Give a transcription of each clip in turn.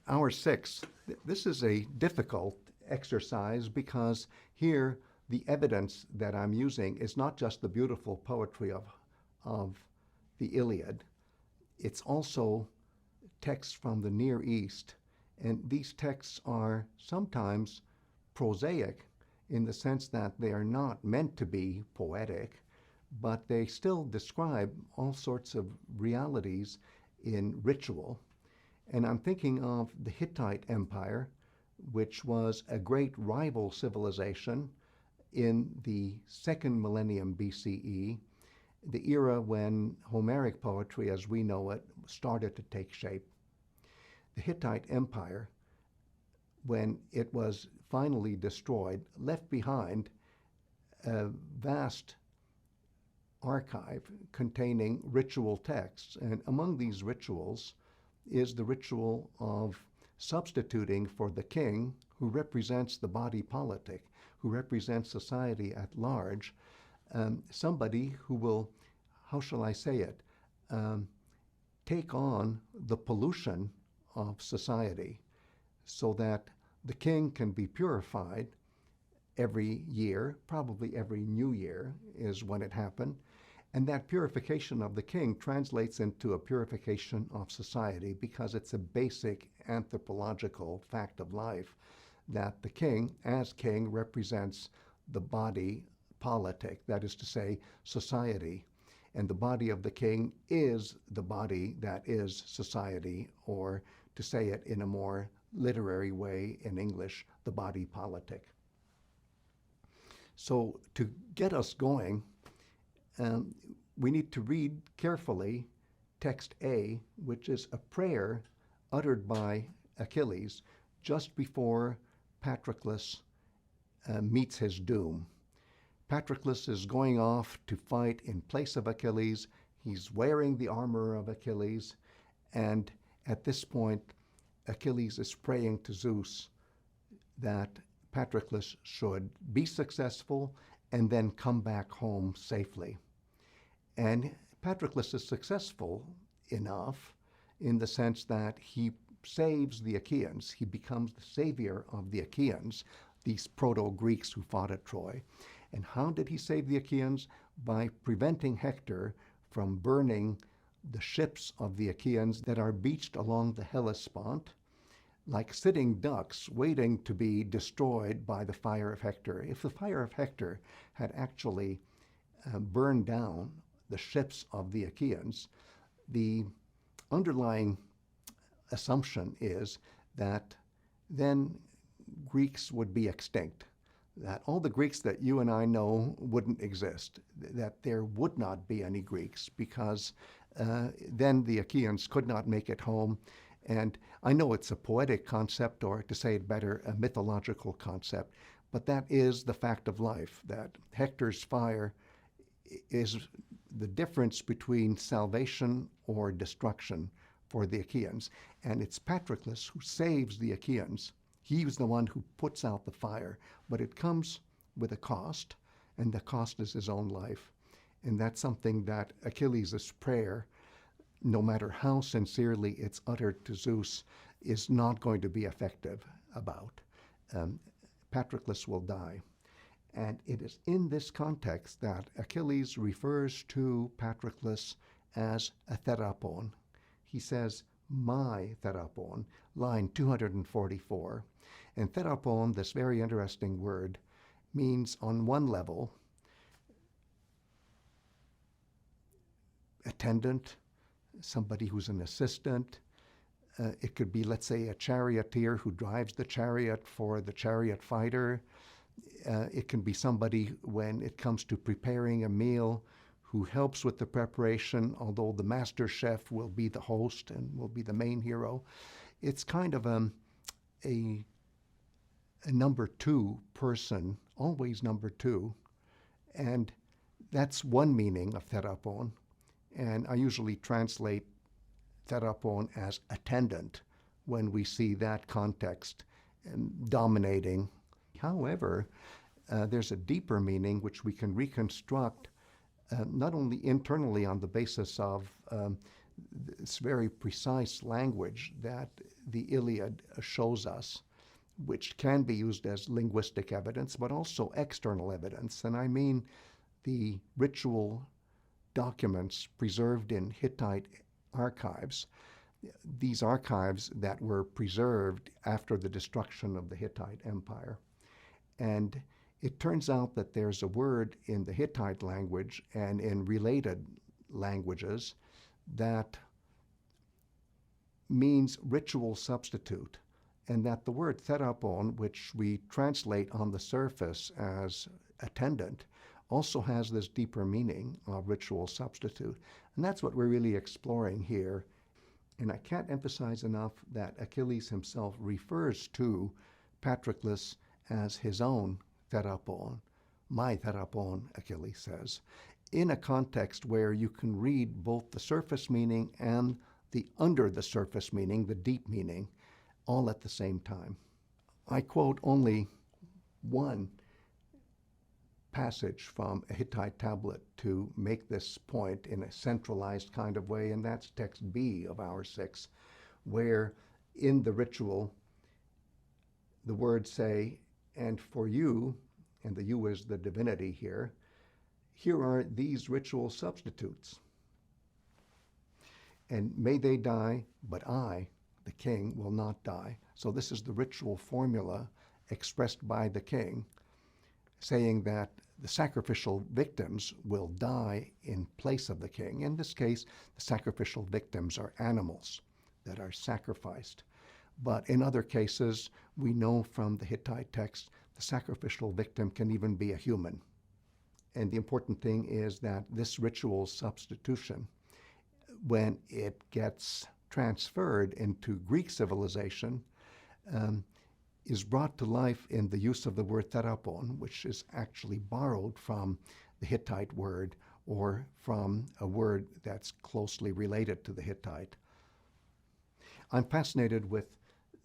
Hour 6. This is a difficult exercise because here the evidence that I'm using is not just the beautiful poetry of the Iliad. It's also texts from the Near East. And these texts are sometimes prosaic in the sense that they are not meant to be poetic, but they still describe all sorts of realities in ritual. And I'm thinking of the Hittite Empire, which was a great rival civilization in the second millennium BCE, the era when Homeric poetry as we know it started to take shape. The Hittite Empire, when it was finally destroyed, left behind a vast archive containing ritual texts. And among these rituals is the ritual of substituting for the king, who represents the body politic, who represents society at large, somebody who will, how shall I say it, take on the pollution of society so that the king can be purified every year, probably every new year is when it happened, and that purification of the king translates into a purification of society because it's a basic anthropological fact of life that the king, as king, represents the body politic, that is to say, society. And the body of the king is the body that is society, or to say it in a more literary way in English, the body politic. So to get us going, we need to read carefully text A, which is a prayer uttered by Achilles just before Patroklos meets his doom. Patroklos is going off to fight in place of Achilles. He's wearing the armor of Achilles, and at this point, Achilles is praying to Zeus that Patroklos should be successful and then come back home safely. And Patroklos is successful enough in the sense that he saves the Achaeans. He becomes the savior of the Achaeans, these proto-Greeks who fought at Troy. And how did he save the Achaeans? By preventing Hector from burning the ships of the Achaeans that are beached along the Hellespont, like sitting ducks waiting to be destroyed by the fire of Hector. If the fire of Hector had actually burned down the ships of the Achaeans, the underlying assumption is that then Greeks would be extinct, that all the Greeks that you and I know wouldn't exist, that there would not be any Greeks because then the Achaeans could not make it home. And I know it's a poetic concept, or to say it better, a mythological concept, but that is the fact of life, that Hector's fire is the difference between salvation or destruction for the Achaeans. And it's Patroklos who saves the Achaeans. He was the one who puts out the fire, but it comes with a cost, and the cost is his own life. And that's something that Achilles' prayer, no matter how sincerely it's uttered to Zeus, is not going to be effective about. Patroklos will die. And it is in this context that Achilles refers to Patroklos as a therapōn. He says, my therapōn, line 244. And therapōn, this very interesting word, means on one level, attendant, somebody who's an assistant. It could be, let's say, a charioteer who drives the chariot for the chariot fighter. It can be somebody, when it comes to preparing a meal, who helps with the preparation, although the master chef will be the host and will be the main hero. It's kind of a number two person, always number two. And that's one meaning of therapōn. And I usually translate therapōn as attendant when we see that context dominating. However, there's a deeper meaning which we can reconstruct not only internally on the basis of this very precise language that the Iliad shows us, which can be used as linguistic evidence, but also external evidence. And I mean the ritual documents preserved in Hittite archives, these archives that were preserved after the destruction of the Hittite Empire. And it turns out that there's a word in the Hittite language and in related languages that means ritual substitute, and that the word therapōn, which we translate on the surface as attendant, also has this deeper meaning of ritual substitute. And that's what we're really exploring here. And I can't emphasize enough that Achilles himself refers to Patroklos as his own therapōn. My therapōn, Achilles says, in a context where you can read both the surface meaning and the under the surface meaning, the deep meaning, all at the same time. I quote only one passage from a Hittite tablet to make this point in a centralized kind of way, and that's text B of our 6, where in the ritual the words say, and for you, and the you is the divinity here are these ritual substitutes. And may they die, but I, the king, will not die. So this is the ritual formula expressed by the king, saying that the sacrificial victims will die in place of the king. In this case, the sacrificial victims are animals that are sacrificed. But in other cases, we know from the Hittite text, the sacrificial victim can even be a human. And the important thing is that this ritual substitution, when it gets transferred into Greek civilization, is brought to life in the use of the word therapōn, which is actually borrowed from the Hittite word or from a word that's closely related to the Hittite. I'm fascinated with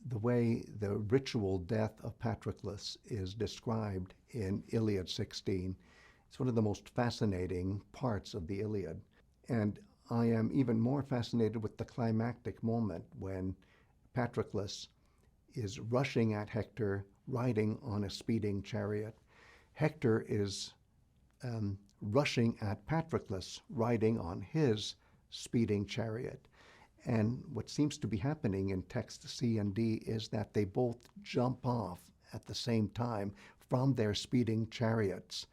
the way the ritual death of Patroklos is described in Iliad 16. It's one of the most fascinating parts of the Iliad. And I am even more fascinated with the climactic moment when Patroklos is rushing at Hector, riding on a speeding chariot. Hector is rushing at Patroklos, riding on his speeding chariot. And what seems to be happening in text C and D is that they both jump off at the same time from their speeding chariots,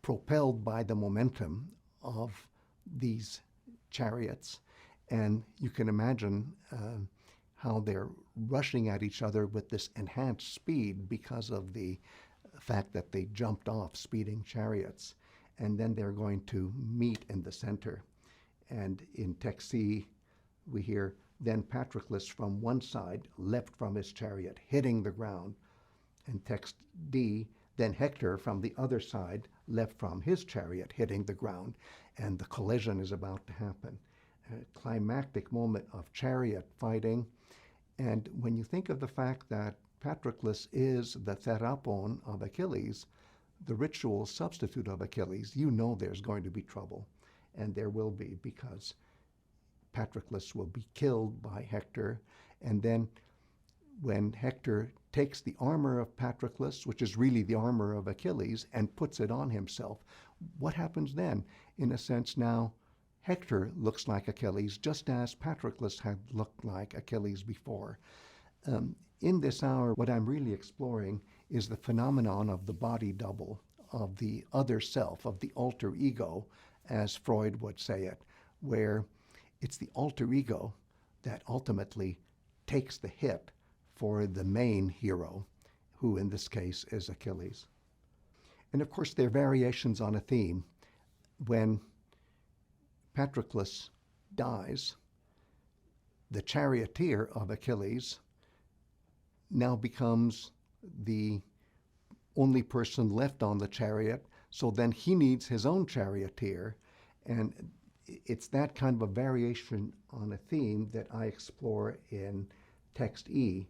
propelled by the momentum of these chariots. And you can imagine how they're rushing at each other with this enhanced speed because of the fact that they jumped off speeding chariots. And then they're going to meet in the center. And in text C, we hear, then Patroklos from one side leapt from his chariot, hitting the ground. In text D, then Hector from the other side leapt from his chariot, hitting the ground. And the collision is about to happen. A climactic moment of chariot fighting. And when you think of the fact that Patroklos is the therapōn of Achilles, the ritual substitute of Achilles, you know there's going to be trouble. And there will be, because Patroklos will be killed by Hector. And then when Hector takes the armor of Patroklos, which is really the armor of Achilles, and puts it on himself, what happens then? In a sense, now Hector looks like Achilles, just as Patroklos had looked like Achilles before. In this hour, what I'm really exploring is the phenomenon of the body double, of the other self, of the alter ego, as Freud would say it, where it's the alter ego that ultimately takes the hit for the main hero, who in this case is Achilles. And of course, there are variations on a theme. When Patroklos dies, the charioteer of Achilles now becomes the only person left on the chariot, so then he needs his own charioteer. And it's that kind of a variation on a theme that I explore in text E.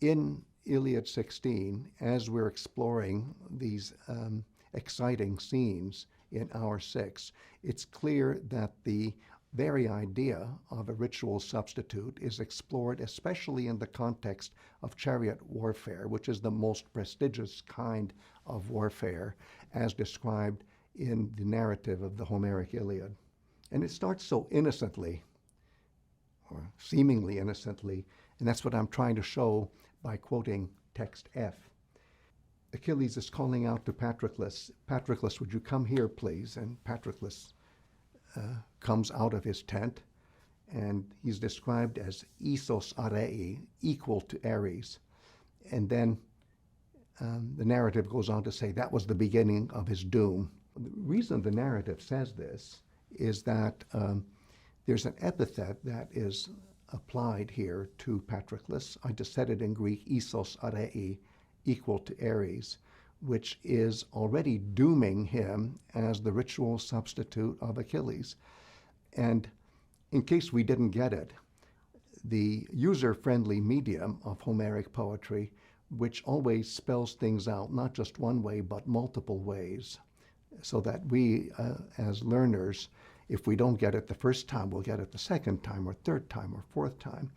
In Iliad 16, as we're exploring these exciting scenes in hour 6, it's clear that the very idea of a ritual substitute is explored, especially in the context of chariot warfare, which is the most prestigious kind of warfare as described in the narrative of the Homeric Iliad. And it starts so innocently, or seemingly innocently, and that's what I'm trying to show by quoting text F. Achilles is calling out to Patroklos, "Patroklos, would you come here, please?" And Patroklos comes out of his tent, and he's described as īsos Arēi, equal to Arēs. And then the narrative goes on to say that was the beginning of his doom. The reason the narrative says this is that there's an epithet that is applied here to Patroklos. I just said it in Greek, īsos Arēi, equal to Arēs, which is already dooming him as the ritual substitute of Achilles. And in case we didn't get it, the user-friendly medium of Homeric poetry, which always spells things out not just one way but multiple ways, so that we as learners, if we don't get it the first time, we'll get it the second time or third time or fourth time.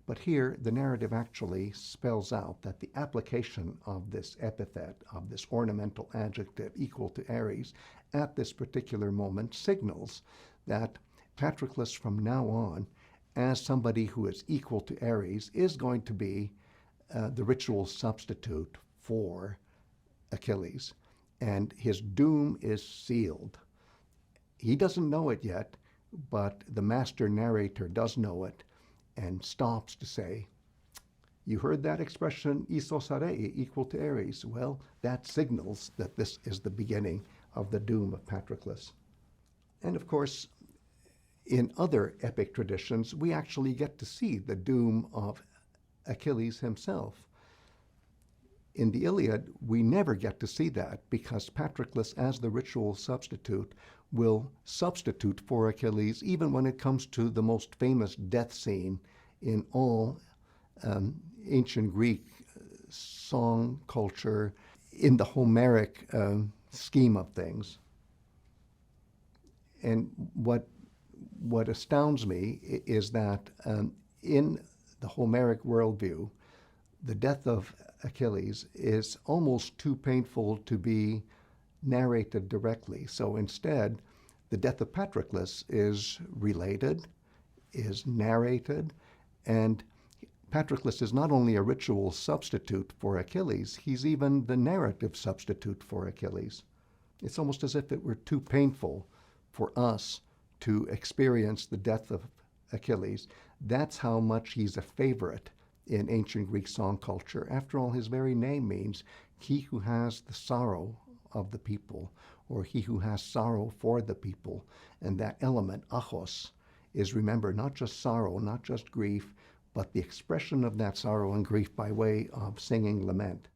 But here, the narrative actually spells out that the application of this epithet, of this ornamental adjective equal to Arēs, at this particular moment signals that Patroklos from now on, as somebody who is equal to Arēs, is going to be the ritual substitute for Achilles. And his doom is sealed. He doesn't know it yet, but the master narrator does know it, and stops to say, "You heard that expression, īsos Arēi, equal to Arēs." Well, that signals that this is the beginning of the doom of Patroklos. And of course, in other epic traditions, we actually get to see the doom of Achilles himself. In the Iliad, we never get to see that because Patroklos, as the ritual substitute, will substitute for Achilles even when it comes to the most famous death scene in all ancient Greek song culture in the Homeric scheme of things. And what astounds me is that in the Homeric worldview, the death of Achilles is almost too painful to be narrated directly. So instead, the death of Patroklos is related, is narrated, and Patroklos is not only a ritual substitute for Achilles, he's even the narrative substitute for Achilles. It's almost as if it were too painful for us to experience the death of Achilles. That's how much he's a favorite in ancient Greek song culture. After all, his very name means he who has the sorrow of the people, or he who has sorrow for the people. And that element, achos, is, remember, not just sorrow, not just grief, but the expression of that sorrow and grief by way of singing lament.